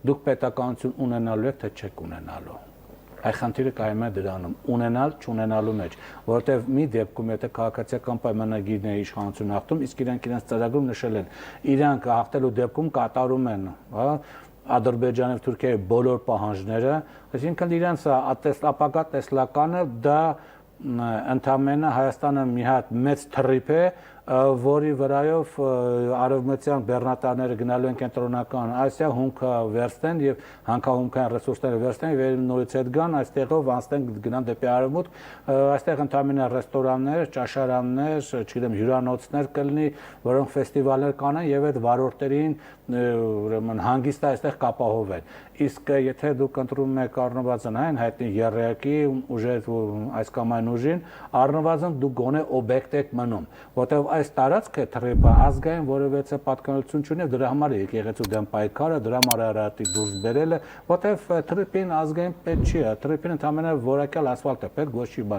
Դուք պետականություն ունենալու եք, թե չեք ունենալու։ Այ խնդիրը կայում է դրանում, ունենալ չունենալու մեջ, որովհետև մի դեպքում, եթե քաղաքացիական պայմանագիրն է իշխանություն հաղթում, իսկ իրենք իրենց ծրագրում նշել են, իրանք հաղթելու դեպքում կատարում են, հա, Ադրբեջանի եւ Թուրքիայի բոլոր պահանջները, այսինքն իրենց ապագա տեսլականը դա ընդամենը Հայաստանը մի հատ մեծ թռիփ է, որի վրայով արևմտյան բեռնատարները գնալու են կենտրոնական Ասիա, հումքը վերցնեն եւ հանքահումքային ռեսուրսները վերցնեն եւ նորից հետ գան, այստեղով անցնեն գնան դեպի արևմուտք, այստեղ ընդամենը ռեստորաններ, ճաշարաններ, չգիտեմ, հյուրանոցներ կլինի, որոնք ֆեստիվալներ կանեն եւ այդ վարորդերին ուրեմն հանգիստը այստեղ կապահովեն։ Իսկ եթե դուք ընտրում եք առնվազն այն հայտնի երրակի ուժեր այս կամ այն ուժին, առնվազն դուք գոնե օբյեկտ եք մնում, որտեղ այս տարածքը թռիփը ազգային որևէ պատկանելություն չունի, դրա համար է եկեղեցու դեմ պայքարը, դրա համար Արարատի դուրս բերելը, որտեղ թռիփին ազգային պետք չի, թռիփին ընդհանրապես որակյալ ասֆալտ է պետք, ոչ մի բան։